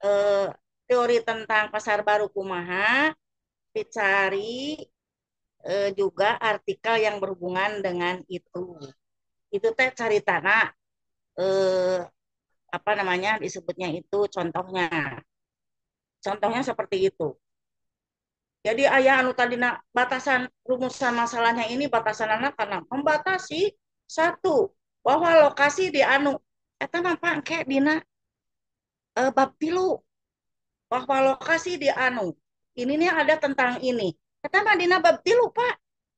eh, teori tentang pasar baru kumaha, dicari juga artikel yang berhubungan dengan itu. Itu teh cari tanah eh, apa namanya disebutnya itu contohnya. Contohnya seperti itu. Jadi ayah anu tadina batasan rumusan masalahnya ini batasan anak karena membatasi satu bahwa lokasi di anu eta mah pangke dina bab tilu bahwa lokasi di anu ini nih ada tentang ini eta mah dina bab tilu Pak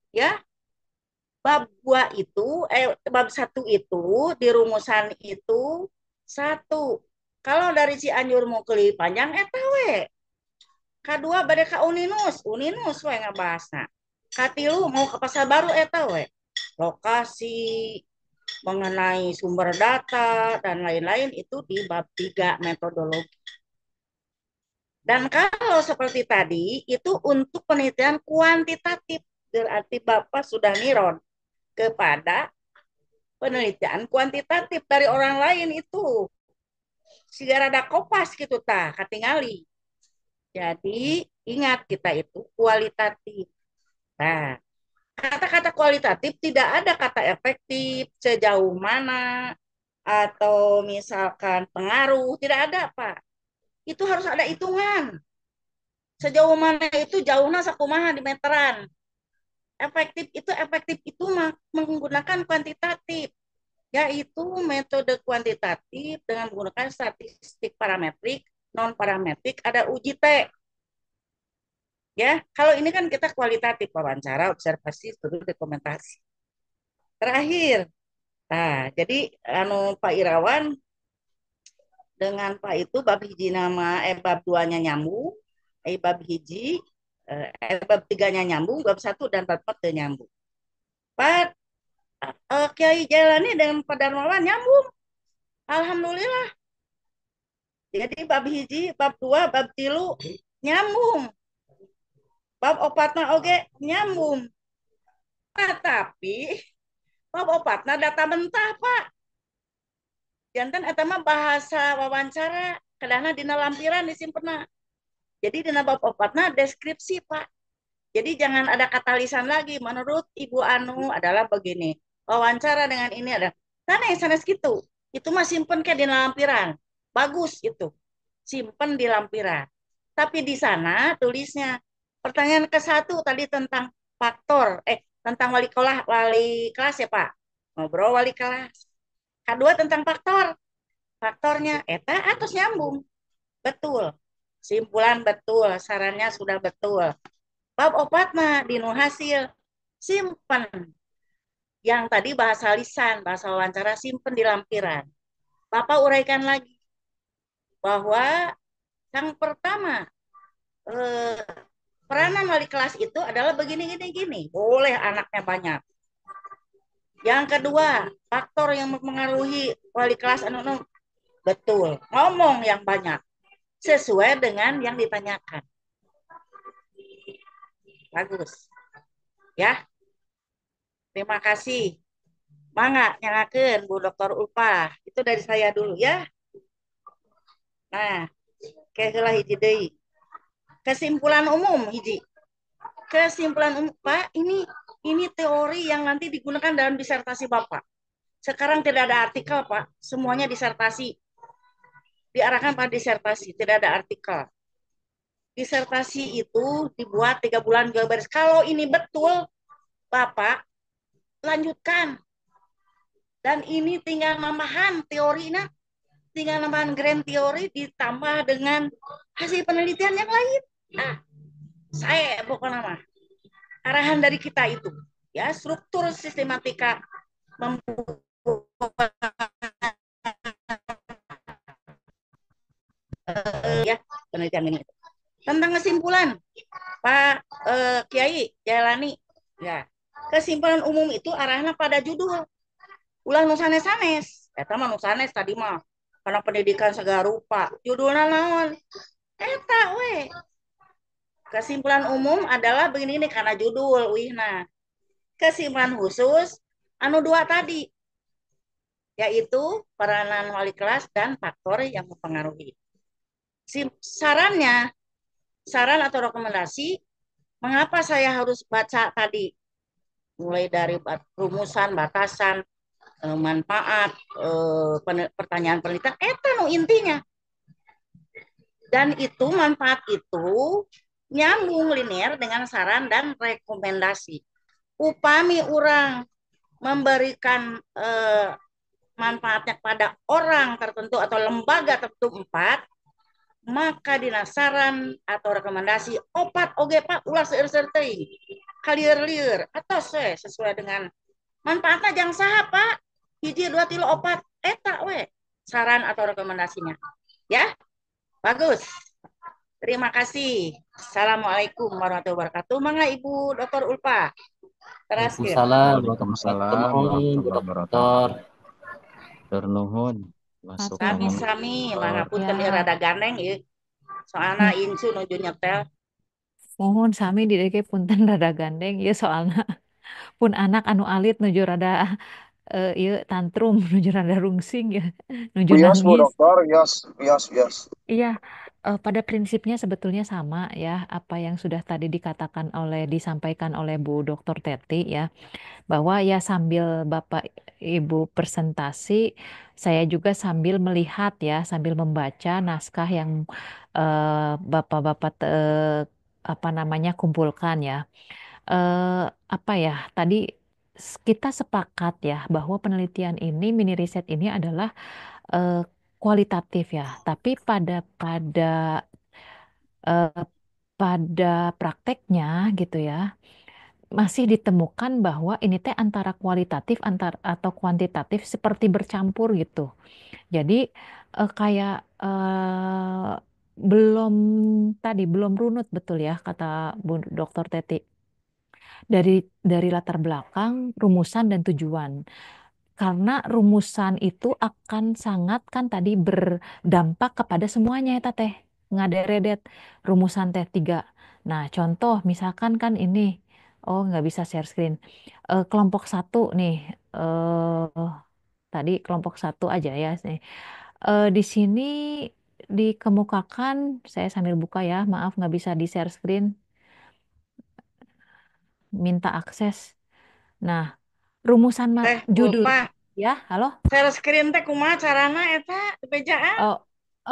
ya bab dua itu bab satu itu di rumusan itu satu kalau dari Cianjur mau ke Leuwi Panjang eta we kedua bade ka Uninus we ngabahasna katilu mau ke pasar baru eta we lokasi mengenai sumber data dan lain-lain itu di bab 3 metodologi. Dan kalau seperti tadi itu untuk penelitian kuantitatif berarti Bapak sudah niron kepada penelitian kuantitatif dari orang lain itu sigara ada kopas gitu tah katingali. Jadi ingat kita itu kualitatif. Nah, kata-kata kualitatif tidak ada kata efektif, sejauh mana, atau misalkan pengaruh, tidak ada, Pak. Itu harus ada hitungan. Sejauh mana itu jauhnya sakumaha di meteran. Efektif itu menggunakan kuantitatif, yaitu metode kuantitatif dengan menggunakan statistik parametrik, non parametrik, ada uji T. Ya, kalau ini kan kita kualitatif wawancara, observasi, studi, dokumentasi. Terakhir, nah jadi anu Pak Irawan dengan Pak itu bab hiji nama bab duanya nyambung, bab hiji bab tiganya nyambung, bab satu dan bab empat nyambung. Pak Kiai Jailani dengan Pak Darmawan nyambung. Alhamdulillah. Jadi bab hiji, bab dua, bab tilu nyambung. Bab opatna oge nyambung. Nah, tapi bab opatna data mentah, Pak. Jantan eta mah bahasa wawancara, kadang dina lampiran disimpenna. Jadi dina bab opatna deskripsi, Pak. Jadi jangan ada kata lisan lagi. Menurut Ibu Anu adalah begini. Wawancara dengan ini ada. Sana gitu. Itu mah simpen kayak di lampiran. Bagus itu. Simpen di lampiran. Tapi di sana tulisnya. Pertanyaan ke satu tadi tentang faktor. Tentang wali kelas ya Pak. Ngobrol wali kelas. Kedua tentang faktor. Faktornya eta atas nyambung. Betul. Simpulan betul. Sarannya sudah betul. Bab opat mah dinu hasil simpen yang tadi bahasa lisan bahasa wawancara simpen di lampiran Bapak uraikan lagi bahwa yang pertama eh, peranan wali kelas itu adalah begini gini gini boleh anaknya banyak yang kedua faktor yang mempengaruhi wali kelas anu betul ngomong yang banyak sesuai dengan yang ditanyakan bagus ya terima kasih. Mangga nyalakeun Bu Dokter Ulpah. Itu dari saya dulu ya. Nah, heula hiji deui. Kesimpulan umum hiji. Kesimpulan umum Pak, ini teori yang nanti digunakan dalam disertasi Bapak. Sekarang tidak ada artikel Pak, semuanya disertasi. Diarahkan pada disertasi, tidak ada artikel. Disertasi itu dibuat 3 bulan 2 baris. Kalau ini betul, Bapak lanjutkan. Dan ini tinggal nambahan teorinya tinggal nambahan grand teori ditambah dengan hasil penelitian yang lain. Nah, saya pokoknya mah arahan dari kita itu ya struktur sistematika membuat ya penelitian ini tentang kesimpulan Pak Kiai Jalani ya kesimpulan umum itu arahnya pada judul ulah nusanes-sanes eta mah nusanes tadi mah karena pendidikan segala rupa judulnya naon eta we kesimpulan umum adalah begini nih karena judul wihna kesimpulan khusus anu dua tadi yaitu peranan wali kelas dan faktor yang mempengaruhi Si sarannya, saran atau rekomendasi, mengapa saya harus baca tadi mulai dari rumusan, batasan, manfaat, pertanyaan penelitian, itu no intinya. Dan itu manfaat itu nyambung linear dengan saran dan rekomendasi. Upami orang memberikan manfaatnya kepada orang tertentu atau lembaga tertentu empat, maka dinasaran atau rekomendasi opat oge pak ulah seueur teuing kalieur-lieur atau sesuai dengan manfaatnya jangan saha pak hiji dua tilu opat eta we saran atau rekomendasinya ya. Bagus, terima kasih. Assalamualaikum warahmatullahi wabarakatuh. Mangga Ibu Dr. Ulfa teraskeun. Waalaikumsalam warahmatullahi Waalaikumsalam wabarakatuh, Bu warahmatullahi Dokter. wabarakatuh. Tur nuhun masuk Matur. namun Sami-sami dokter. mangapunten ieu Ya, rada gandeng ieu soalna insu nuju nyetel. mohon sami di DG punten rada gandeng ya soalnya pun anak anu alit nuju rada ieu tantrum nuju rada rungsing ya nuju Yes, Bu nangis. Dokter. Yes, yes, yes. Iya, pada prinsipnya sebetulnya sama ya apa yang sudah tadi disampaikan oleh Bu Dokter Teti ya. Bahwa ya sambil Bapak Ibu presentasi, saya juga sambil melihat ya, sambil membaca naskah yang Bapak-Bapak apa namanya kumpulkan ya. Apa ya, tadi kita sepakat ya bahwa penelitian ini, mini riset ini adalah eh, kualitatif ya, tapi eh, pada prakteknya gitu ya masih ditemukan bahwa ini teh antara kualitatif atau kuantitatif seperti bercampur gitu. Jadi kayak belum belum runut betul ya kata Bu Dokter Teti dari latar belakang, rumusan dan tujuan. Karena rumusan itu akan sangat kan tadi berdampak kepada semuanya ya teh ngaderedet rumusan teh tiga. Nah contoh misalkan kan ini, oh nggak bisa share screen. Kelompok satu nih, tadi kelompok satu aja ya. Di sini dikemukakan, saya sambil buka ya, maaf nggak bisa di share screen, minta akses. Nah rumusan Teh judul Ulfa, ya, halo. share screen teh kumaha carana eta bejaan Oh,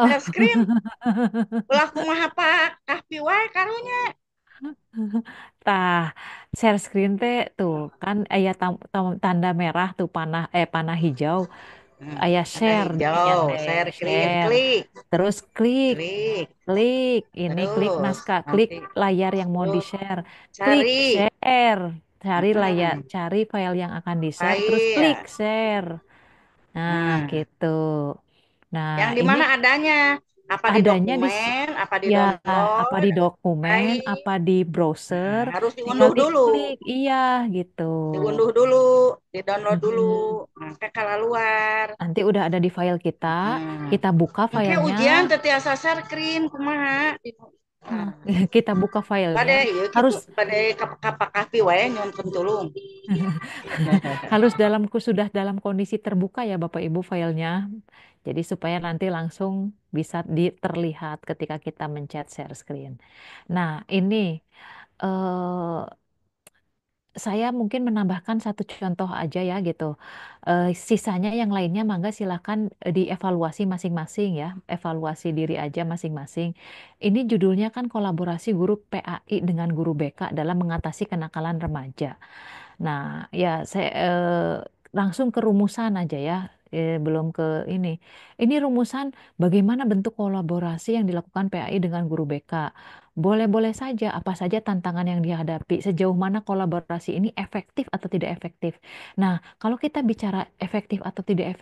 share oh. screen ulah kumaha pak kahpi wae karunya. Tah, share screen teh tuh kan ayah tanda merah tuh panah hijau, ayah Ada share dirinya hijau teh, share share. klik Terus klik, klik klik ini klik terus naskah, klik nanti layar yang mau terus di-share, klik cari share, cari layar, mm, cari file yang akan di-share, terus klik file. share. Nah, Nah, gitu. Nah, yang di ini mana adanya? Apa di adanya dokumen, apa di ya apa download, di apa di dokumen, drive? apa di Nah, browser, harus tinggal diunduh dulu, diklik, iya gitu. diunduh dulu, di download dulu, Mm-mm. nah, ke luar. Nanti udah ada di file kita, Hmm. kita buka Oke, filenya, ujian tetiasa screen kumaha. nah, Nah, kita buka filenya, pada ieu harus kitu, pada kapak kapi wae nyon pentulung. sudah dalam kondisi terbuka ya Bapak Ibu filenya. Jadi supaya nanti langsung bisa terlihat ketika kita mencet share screen. Nah, ini eh, saya mungkin menambahkan satu contoh aja ya gitu. Sisanya yang lainnya mangga silakan dievaluasi masing-masing ya, evaluasi diri aja masing-masing. Ini judulnya kan kolaborasi guru PAI dengan guru BK dalam mengatasi kenakalan remaja. Nah, ya saya langsung ke rumusan aja ya, belum ke ini. Ini rumusan bagaimana bentuk kolaborasi yang dilakukan PAI dengan guru BK. Boleh-boleh saja, apa saja tantangan yang dihadapi, sejauh mana kolaborasi ini efektif atau tidak efektif. Nah, kalau kita bicara efektif atau tidak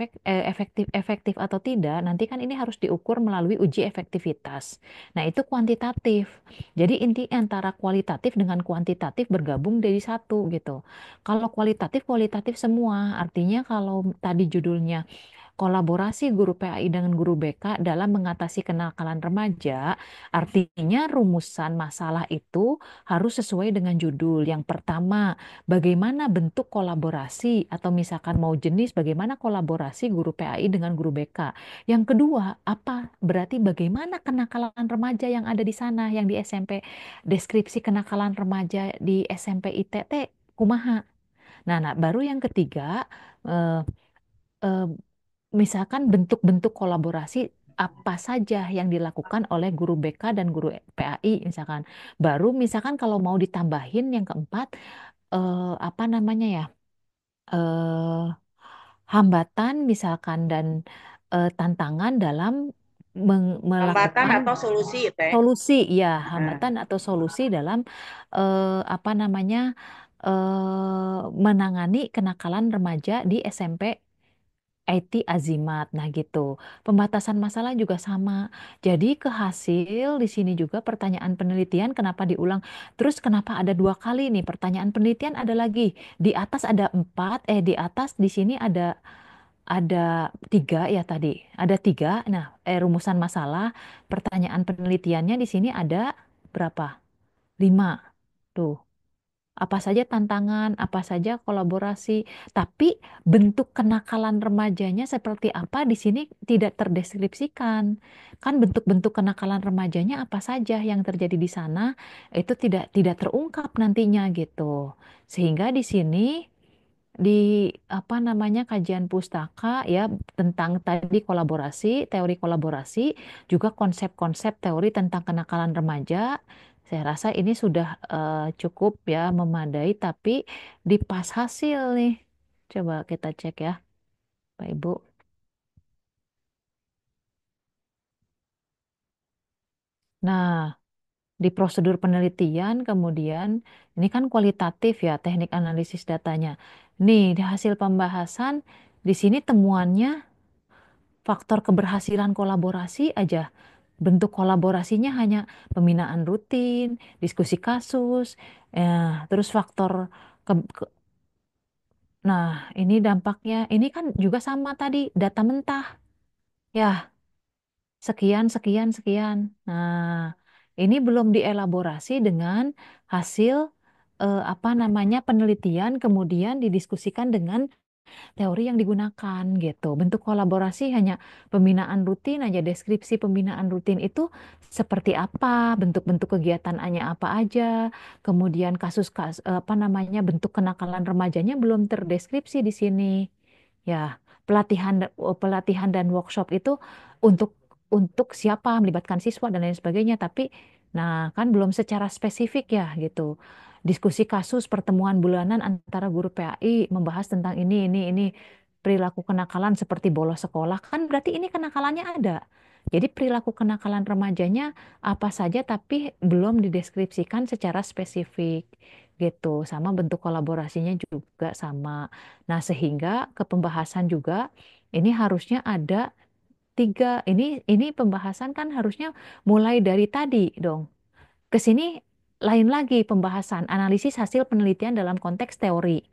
efektif atau tidak, nanti kan ini harus diukur melalui uji efektivitas. Nah, itu kuantitatif. Jadi inti antara kualitatif dengan kuantitatif bergabung jadi satu gitu. Kalau kualitatif, kualitatif semua. Artinya kalau tadi judulnya kolaborasi guru PAI dengan guru BK dalam mengatasi kenakalan remaja, artinya rumusan masalah itu harus sesuai dengan judul. Yang pertama, bagaimana bentuk kolaborasi atau misalkan mau jenis bagaimana kolaborasi guru PAI dengan guru BK. Yang kedua, apa berarti bagaimana kenakalan remaja yang ada di sana yang di SMP, deskripsi kenakalan remaja di SMP ITT kumaha. Nah, baru yang ketiga, eh, eh, misalkan bentuk-bentuk kolaborasi apa saja yang dilakukan oleh guru BK dan guru PAI misalkan. Baru misalkan kalau mau ditambahin yang keempat, apa namanya ya, eh, hambatan misalkan dan tantangan dalam Hambatan melakukan atau solusi teh. solusi, ya, Nah, hambatan atau solusi dalam apa namanya menangani kenakalan remaja di SMP IT Azimat. Nah, gitu. Pembatasan masalah juga sama. Jadi ke hasil di sini juga pertanyaan penelitian kenapa diulang. Terus kenapa ada dua kali nih pertanyaan penelitian ada lagi. Di atas ada empat, di atas di sini ada tiga ya tadi. Ada tiga. Nah, rumusan masalah, pertanyaan penelitiannya di sini ada berapa? Lima. Tuh. Apa saja tantangan, apa saja kolaborasi, tapi bentuk kenakalan remajanya seperti apa di sini tidak terdeskripsikan. Kan bentuk-bentuk kenakalan remajanya apa saja yang terjadi di sana itu tidak terungkap nantinya gitu. Sehingga di sini di apa namanya kajian pustaka ya tentang tadi kolaborasi, teori kolaborasi, juga konsep-konsep teori tentang kenakalan remaja. Saya rasa ini sudah cukup ya memadai, tapi di pas hasil nih. Coba kita cek ya, Pak Ibu. Nah, di prosedur penelitian kemudian ini kan kualitatif ya teknik analisis datanya. Nih, di hasil pembahasan di sini temuannya faktor keberhasilan kolaborasi aja. Bentuk kolaborasinya hanya pembinaan rutin, diskusi kasus, terus faktor ke- nah ini dampaknya, ini kan juga sama tadi data mentah, ya sekian sekian sekian. Nah ini belum dielaborasi dengan hasil apa namanya penelitian kemudian didiskusikan dengan teori yang digunakan gitu. Bentuk kolaborasi hanya pembinaan rutin aja, deskripsi pembinaan rutin itu seperti apa, bentuk-bentuk kegiatannya apa aja, kemudian kasus apa namanya bentuk kenakalan remajanya belum terdeskripsi di sini. Ya, pelatihan dan workshop itu untuk untuk siapa melibatkan siswa dan lain sebagainya, tapi nah kan belum secara spesifik ya gitu. Diskusi kasus pertemuan bulanan antara guru PAI membahas tentang ini perilaku kenakalan seperti bolos sekolah kan berarti ini kenakalannya ada. Jadi perilaku kenakalan remajanya apa saja tapi belum dideskripsikan secara spesifik gitu. Sama bentuk kolaborasinya juga sama. Nah, sehingga ke pembahasan juga ini harusnya ada tiga. Ini pembahasan kan harusnya mulai dari tadi dong. Ke sini lain lagi pembahasan analisis hasil penelitian dalam konteks teori.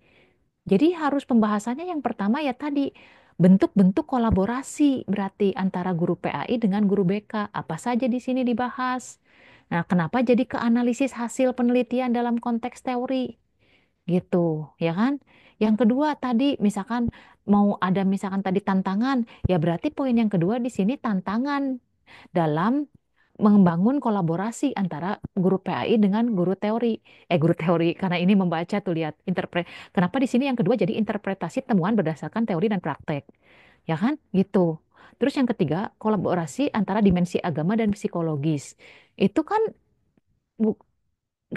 Jadi harus pembahasannya yang pertama ya tadi bentuk-bentuk kolaborasi berarti antara guru PAI dengan guru BK. Apa saja di sini dibahas. Nah, kenapa jadi ke analisis hasil penelitian dalam konteks teori? Gitu, ya kan? Yang kedua tadi misalkan mau ada misalkan tadi tantangan, ya berarti poin yang kedua di sini tantangan dalam membangun kolaborasi antara guru PAI dengan guru teori. Guru teori karena ini membaca tuh lihat Kenapa di sini yang kedua jadi interpretasi temuan berdasarkan teori dan praktek. Ya kan? Gitu. Terus yang ketiga, kolaborasi antara dimensi agama dan psikologis. Itu kan bu-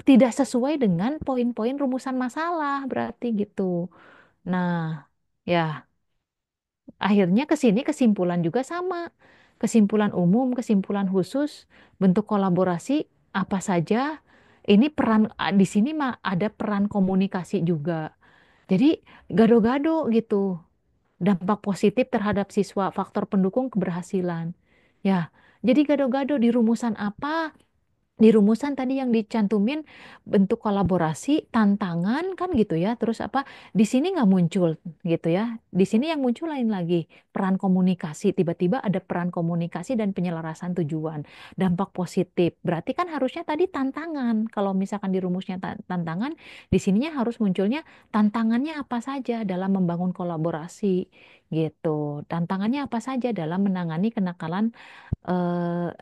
tidak sesuai dengan poin-poin rumusan masalah berarti gitu. Nah, ya akhirnya ke sini kesimpulan juga sama. Kesimpulan umum, kesimpulan khusus, bentuk kolaborasi apa saja. Ini peran di sini mah ada peran komunikasi juga. Jadi gado-gado gitu. Dampak positif terhadap siswa, faktor pendukung keberhasilan. Ya, jadi gado-gado di rumusan apa di rumusan tadi yang dicantumin bentuk kolaborasi, tantangan kan gitu ya. Terus apa? Di sini nggak muncul gitu ya. Di sini yang muncul lain lagi peran komunikasi. Tiba-tiba ada peran komunikasi dan penyelarasan tujuan, dampak positif. Berarti kan harusnya tadi tantangan. Kalau misalkan di rumusnya tantangan, di sininya harus munculnya tantangannya apa saja dalam membangun kolaborasi gitu. Tantangannya apa saja dalam menangani kenakalan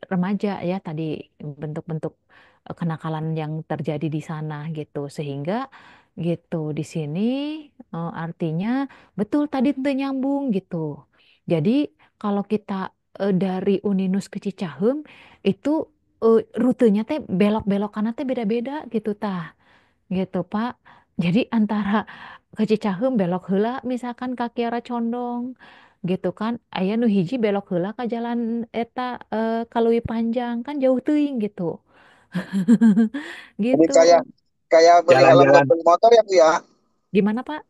remaja ya tadi bentuk-bentuk kenakalan yang terjadi di sana gitu sehingga gitu di sini artinya betul tadi itu nyambung gitu. Jadi kalau kita dari Uninus ke Cicahem itu rutenya teh belok-belok kanan teh beda-beda gitu tah gitu Pak. Jadi antara ke Cicaheum belok heula misalkan ka Kiara Condong gitu kan. Aya nu hiji belok heula ka jalan eta ka Leuwi Panjang kan jauh teuing gitu. Jadi Gitu. kayak beli helm nggak Jalan-jalan, beli motor ya Bu ya. Gimana Pak?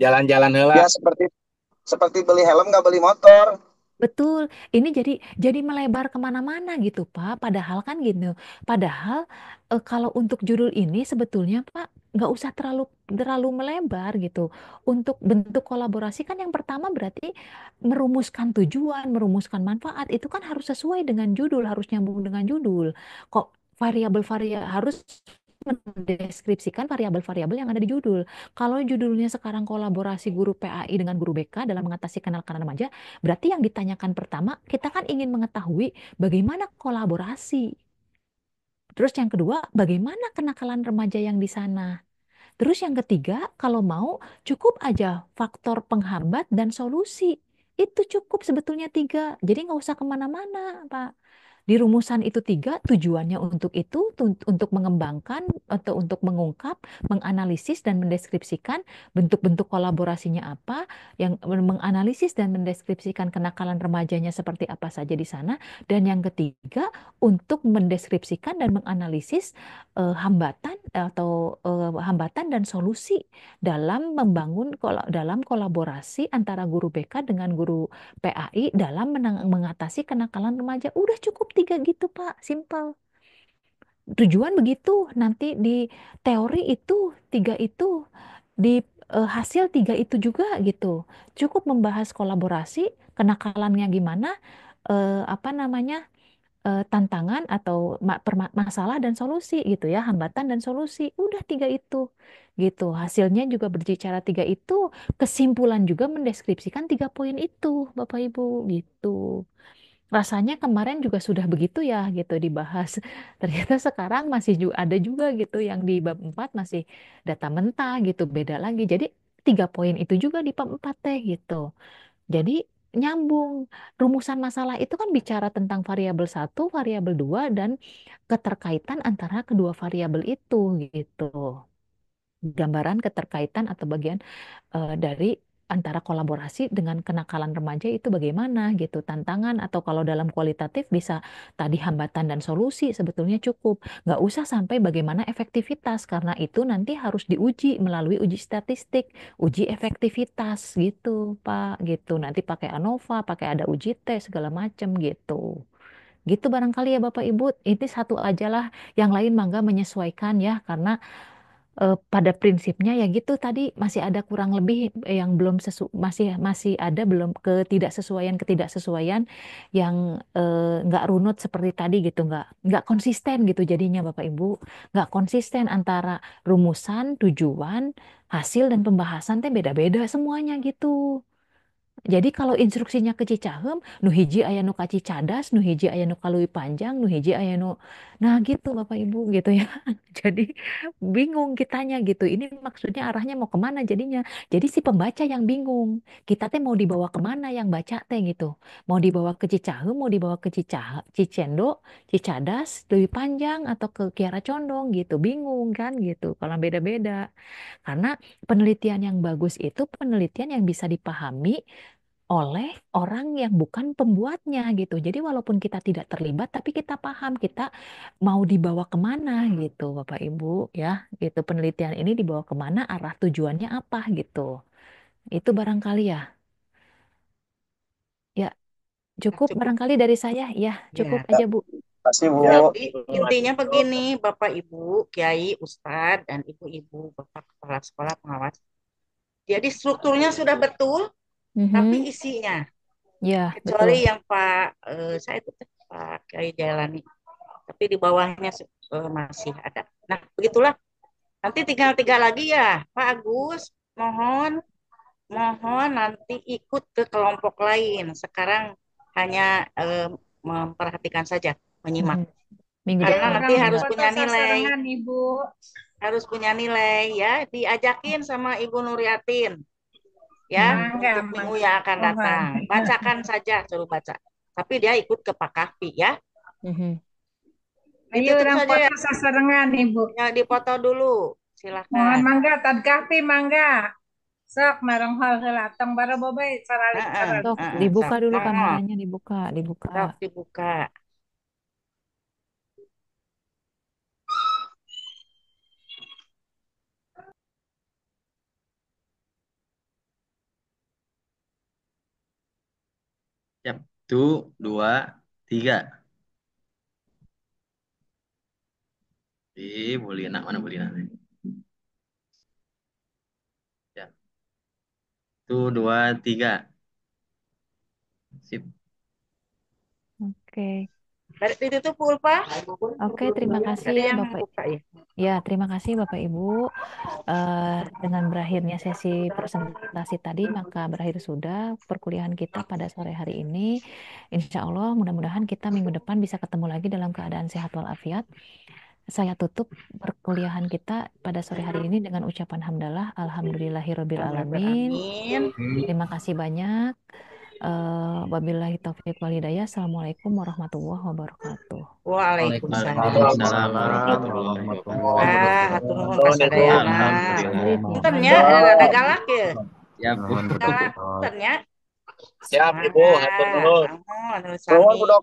jalan-jalan heula. Ya seperti beli helm nggak beli motor. Betul, ini jadi melebar kemana-mana gitu Pak. Padahal kan gitu. Padahal kalau untuk judul ini sebetulnya Pak nggak usah terlalu terlalu melebar gitu. Untuk bentuk kolaborasi kan yang pertama berarti merumuskan tujuan, merumuskan manfaat itu kan harus sesuai dengan judul, harus nyambung dengan judul. Kok variabel-variabel harus mendeskripsikan variabel-variabel yang ada di judul. Kalau judulnya sekarang kolaborasi guru PAI dengan guru BK dalam mengatasi kenakalan remaja, berarti yang ditanyakan pertama, kita kan ingin mengetahui bagaimana kolaborasi. Terus yang kedua, bagaimana kenakalan remaja yang di sana. Terus yang ketiga, kalau mau cukup aja faktor penghambat dan solusi. Itu cukup sebetulnya tiga. Jadi nggak usah kemana-mana, Pak. Di rumusan itu tiga, tujuannya untuk itu, untuk mengembangkan atau untuk mengungkap, menganalisis dan mendeskripsikan bentuk-bentuk kolaborasinya apa, yang menganalisis dan mendeskripsikan kenakalan remajanya seperti apa saja di sana. Dan yang ketiga, untuk mendeskripsikan dan menganalisis hambatan atau hambatan dan solusi dalam membangun dalam kolaborasi antara guru BK dengan guru PAI dalam mengatasi kenakalan remaja. Udah cukup tiga gitu, Pak. Simple. Tujuan begitu. Nanti di teori itu, tiga itu. Di hasil tiga itu juga gitu. Cukup membahas kolaborasi, kenakalannya gimana, apa namanya, tantangan atau masalah dan solusi gitu ya, hambatan dan solusi. Udah tiga itu. Gitu. Hasilnya juga berbicara tiga itu, kesimpulan juga mendeskripsikan tiga poin itu, Bapak Ibu, gitu. Rasanya kemarin juga sudah begitu ya gitu dibahas. Ternyata sekarang masih ada juga gitu yang di bab 4 masih data mentah gitu, beda lagi. Jadi tiga poin itu juga di bab 4 teh gitu. Jadi nyambung. Rumusan masalah itu kan bicara tentang variabel satu, variabel 2 dan keterkaitan antara kedua variabel itu gitu. Gambaran keterkaitan atau bagian dari antara kolaborasi dengan kenakalan remaja itu bagaimana gitu, tantangan atau kalau dalam kualitatif bisa tadi hambatan dan solusi sebetulnya cukup, nggak usah sampai bagaimana efektivitas karena itu nanti harus diuji melalui uji statistik, uji efektivitas gitu Pak, gitu nanti pakai ANOVA, pakai ada uji T segala macam gitu. Gitu barangkali ya Bapak Ibu, ini satu aja lah, yang lain mangga menyesuaikan ya karena pada prinsipnya ya gitu tadi masih ada kurang lebih yang belum masih masih ada belum ketidaksesuaian yang nggak runut seperti tadi gitu nggak konsisten gitu jadinya Bapak Ibu nggak konsisten antara rumusan tujuan hasil dan pembahasan teh beda-beda semuanya gitu. Jadi kalau instruksinya ke Cicahem, nu hiji aya nu ka Cicadas, nu hiji aya nu ka Leuwi Panjang, nu hiji aya nu nah gitu Bapak Ibu gitu ya. Jadi bingung kitanya gitu. Ini maksudnya arahnya mau kemana jadinya. Jadi si pembaca yang bingung. Kita teh mau dibawa kemana yang baca teh gitu. Mau dibawa ke Cicahem, mau dibawa ke Cicendo, Cicadas, Leuwi Panjang atau ke Kiara Condong gitu. Bingung kan gitu. Kalau beda-beda. Karena penelitian yang bagus itu penelitian yang bisa dipahami oleh orang yang bukan pembuatnya gitu. Jadi walaupun kita tidak terlibat, tapi kita paham kita mau dibawa kemana gitu, Bapak Ibu ya. Gitu penelitian ini dibawa kemana, arah tujuannya apa gitu. Itu barangkali ya. Ya, Nah, cukup cukup barangkali dari saya. Ya, cukup ya. aja Bu. Kasih Bu. Jadi intinya begini, Bapak Ibu, Kiai, Ustadz, dan Ibu-ibu, Bapak Kepala Sekolah Pengawas. Jadi strukturnya sudah betul, tapi isinya, Ya, betul. kecuali yang saya itu Pak Kiai Jailani, tapi di bawahnya masih ada. Nah, begitulah. Nanti tinggal 3 lagi ya, Pak Agus, mohon nanti ikut ke kelompok lain. Sekarang hanya memperhatikan saja, menyimak. Minggu Karena depan. nanti harus punya foto nilai. sasarangan, Ibu. Harus punya nilai ya, diajakin sama Ibu Nuriatin. Ya, Mangga, untuk minggu yang akan datang. Bacakan saja, suruh baca. Tapi dia ikut ke Pak Kahfi ya. Ayo Ditutup orang saja ya. foto sasarangan, Ibu. Ya, dipoto dulu. Mohon Silakan. mangga, Tad Kahfi mangga. Sok narong hal heula tong bara bobai saralik saralik. Sok, dibuka sok. dulu Monggo. kameranya, Sok dibuka. dibuka. Siap. 1, 2, 3. Boleh nak mana boleh nak. Ya. 1, 2, 3. Sip. Oke. Ditutup pulpa. Oke, terima kasih ya Bapak. Buka, ya. Ya, terima kasih Bapak Ibu. Dengan berakhirnya sesi presentasi tadi, maka berakhir sudah perkuliahan kita pada sore hari ini. Insya Allah, mudah-mudahan kita minggu depan bisa ketemu lagi dalam keadaan sehat walafiat. Saya tutup perkuliahan kita pada sore hari ini dengan ucapan hamdalah, alhamdulillahirabbil alamin. Terima kasih banyak. Wabillahi taufiq wal hidayah. Assalamualaikum warahmatullahi wabarakatuh. Waalaikumsalam. Waalaikumsalam warahmatullahi wabarakatuh. Hatur nuhun kasadayana. Alhamdulillah. Puntennya rada galak ya. Ya, Bu. Galak puntennya. Siap Ibu, hatur nuhun. Nuhun, Nuhun Bu Dok.